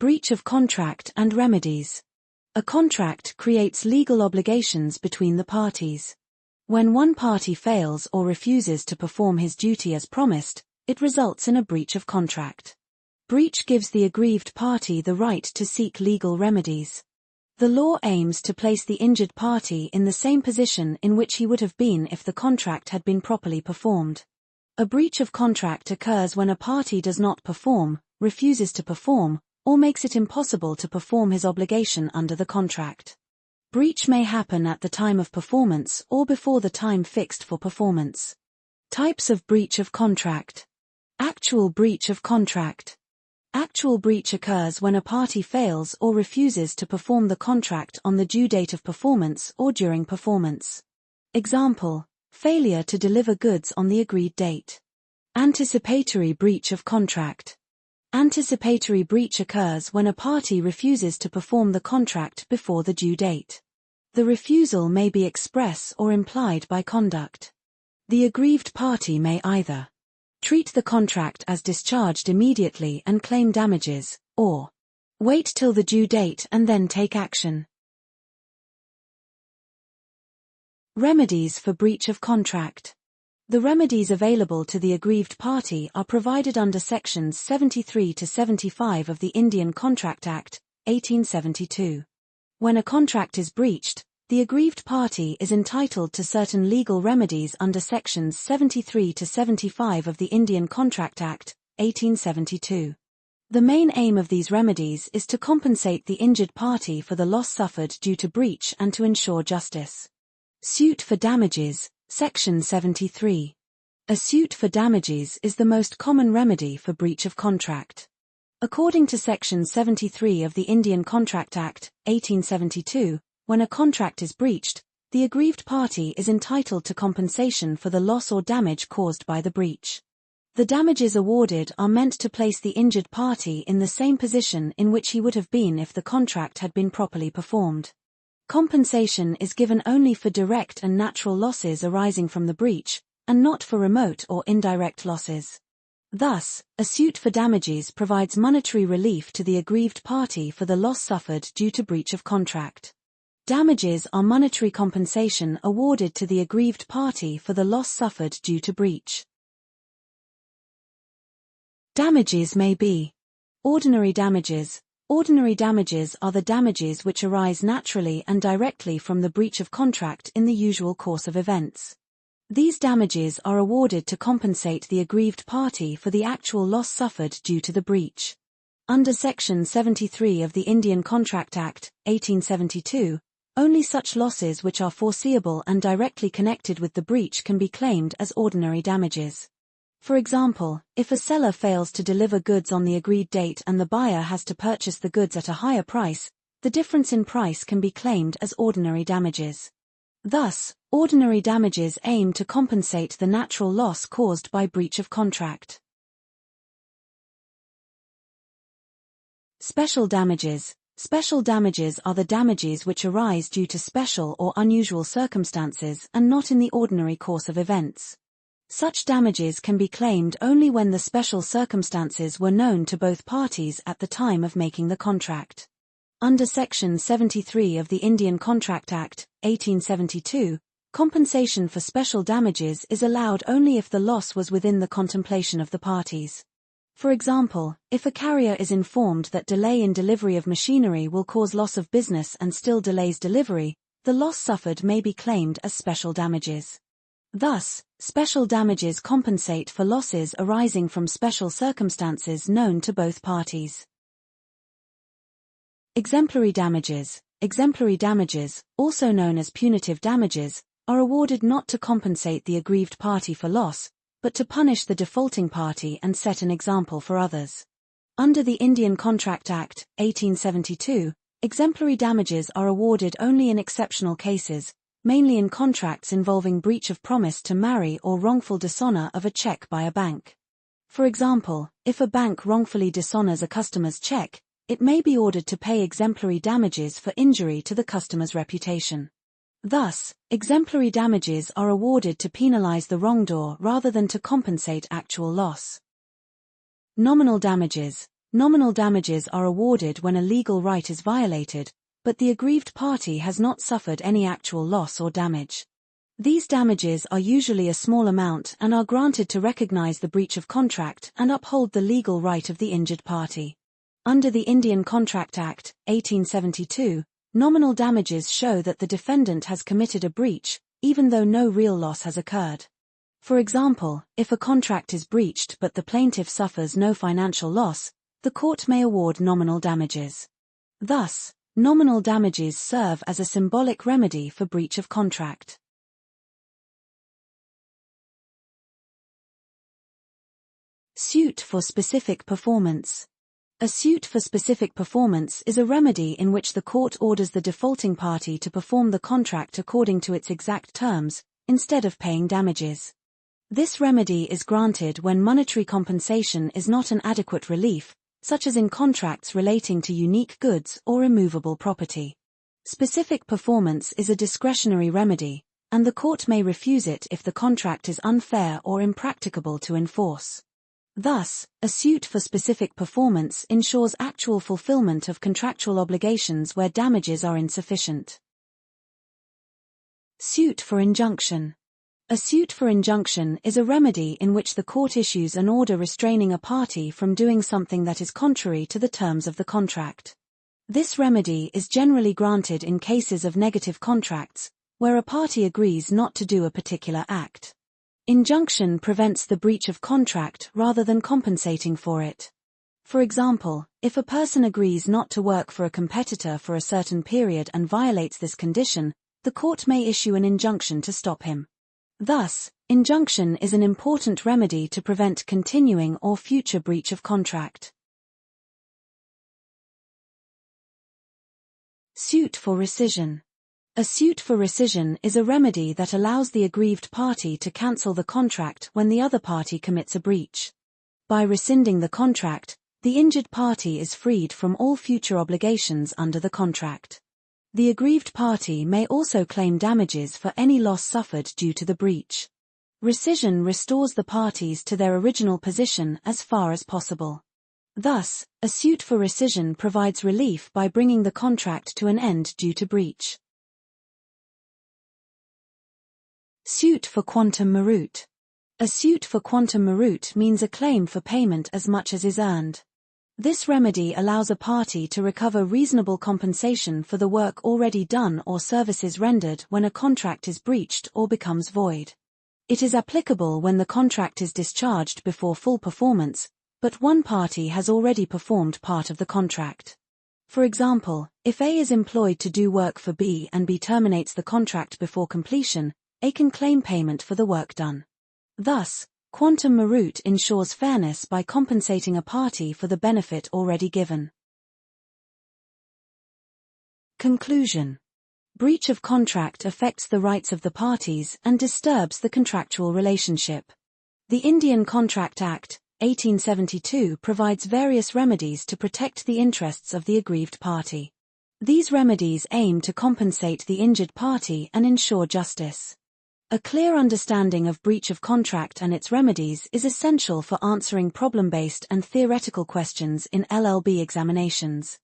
Breach of contract and remedies. A contract creates legal obligations between the parties. When one party fails or refuses to perform his duty as promised, it results in a breach of contract. Breach gives the aggrieved party the right to seek legal remedies. The law aims to place the injured party in the same position in which he would have been if the contract had been properly performed. A breach of contract occurs when a party does not perform, refuses to perform, or makes it impossible to perform his obligation under the contract. Breach may happen at the time of performance or before the time fixed for performance. Types of breach of contract. Actual breach of contract. Actual breach occurs when a party fails or refuses to perform the contract on the due date of performance or during performance. Example: failure to deliver goods on the agreed date. Anticipatory breach of contract. Anticipatory breach occurs when a party refuses to perform the contract before the due date. The refusal may be express or implied by conduct. The aggrieved party may either treat the contract as discharged immediately and claim damages, or wait till the due date and then take action. Remedies for breach of contract. The remedies available to the aggrieved party are provided under Sections 73 to 75 of the Indian Contract Act, 1872. When a contract is breached, the aggrieved party is entitled to certain legal remedies under Sections 73 to 75 of the Indian Contract Act, 1872. The main aim of these remedies is to compensate the injured party for the loss suffered due to breach and to ensure justice. Suit for damages. Section 73. A suit for damages is the most common remedy for breach of contract. According to Section 73 of the Indian Contract Act, 1872, when a contract is breached, the aggrieved party is entitled to compensation for the loss or damage caused by the breach. The damages awarded are meant to place the injured party in the same position in which he would have been if the contract had been properly performed. Compensation is given only for direct and natural losses arising from the breach, and not for remote or indirect losses. Thus, a suit for damages provides monetary relief to the aggrieved party for the loss suffered due to breach of contract. Damages are monetary compensation awarded to the aggrieved party for the loss suffered due to breach. Damages may be ordinary damages. Ordinary damages are the damages which arise naturally and directly from the breach of contract in the usual course of events. These damages are awarded to compensate the aggrieved party for the actual loss suffered due to the breach. Under Section 73 of the Indian Contract Act, 1872, only such losses which are foreseeable and directly connected with the breach can be claimed as ordinary damages. For example, if a seller fails to deliver goods on the agreed date and the buyer has to purchase the goods at a higher price, the difference in price can be claimed as ordinary damages. Thus, ordinary damages aim to compensate the natural loss caused by breach of contract. Special damages. Special damages are the damages which arise due to special or unusual circumstances and not in the ordinary course of events. Such damages can be claimed only when the special circumstances were known to both parties at the time of making the contract. Under Section 73 of the Indian Contract Act, 1872, compensation for special damages is allowed only if the loss was within the contemplation of the parties. For example, if a carrier is informed that delay in delivery of machinery will cause loss of business and still delays delivery, the loss suffered may be claimed as special damages. Thus, special damages compensate for losses arising from special circumstances known to both parties. Exemplary damages. Exemplary damages, also known as punitive damages, are awarded not to compensate the aggrieved party for loss, but to punish the defaulting party and set an example for others. Under the Indian Contract Act, 1872, exemplary damages are awarded only in exceptional cases, mainly in contracts involving breach of promise to marry or wrongful dishonor of a check by a bank. For example, if a bank wrongfully dishonors a customer's check, it may be ordered to pay exemplary damages for injury to the customer's reputation. Thus, exemplary damages are awarded to penalize the wrongdoer rather than to compensate actual loss. Nominal damages. Nominal damages are awarded when a legal right is violated, but the aggrieved party has not suffered any actual loss or damage. These damages are usually a small amount and are granted to recognize the breach of contract and uphold the legal right of the injured party. Under the Indian Contract Act, 1872, nominal damages show that the defendant has committed a breach, even though no real loss has occurred. For example, if a contract is breached but the plaintiff suffers no financial loss, the court may award nominal damages. Thus, nominal damages serve as a symbolic remedy for breach of contract. Suit for specific performance. A suit for specific performance is a remedy in which the court orders the defaulting party to perform the contract according to its exact terms, instead of paying damages. This remedy is granted when monetary compensation is not an adequate relief, such as in contracts relating to unique goods or immovable property. Specific performance is a discretionary remedy, and the court may refuse it if the contract is unfair or impracticable to enforce. Thus, a suit for specific performance ensures actual fulfillment of contractual obligations where damages are insufficient. Suit for injunction. A suit for injunction is a remedy in which the court issues an order restraining a party from doing something that is contrary to the terms of the contract. This remedy is generally granted in cases of negative contracts, where a party agrees not to do a particular act. Injunction prevents the breach of contract rather than compensating for it. For example, if a person agrees not to work for a competitor for a certain period and violates this condition, the court may issue an injunction to stop him. Thus, injunction is an important remedy to prevent continuing or future breach of contract. Suit for rescission. A suit for rescission is a remedy that allows the aggrieved party to cancel the contract when the other party commits a breach. By rescinding the contract, the injured party is freed from all future obligations under the contract. The aggrieved party may also claim damages for any loss suffered due to the breach. Rescission restores the parties to their original position as far as possible. Thus, a suit for rescission provides relief by bringing the contract to an end due to breach. Suit for quantum meruit. A suit for quantum meruit means a claim for payment as much as is earned. This remedy allows a party to recover reasonable compensation for the work already done or services rendered when a contract is breached or becomes void. It is applicable when the contract is discharged before full performance, but one party has already performed part of the contract. For example, if A is employed to do work for B and B terminates the contract before completion, A can claim payment for the work done. Thus, quantum meruit ensures fairness by compensating a party for the benefit already given. Conclusion. Breach of contract affects the rights of the parties and disturbs the contractual relationship. The Indian Contract Act, 1872 provides various remedies to protect the interests of the aggrieved party. These remedies aim to compensate the injured party and ensure justice. A clear understanding of breach of contract and its remedies is essential for answering problem-based and theoretical questions in LLB examinations.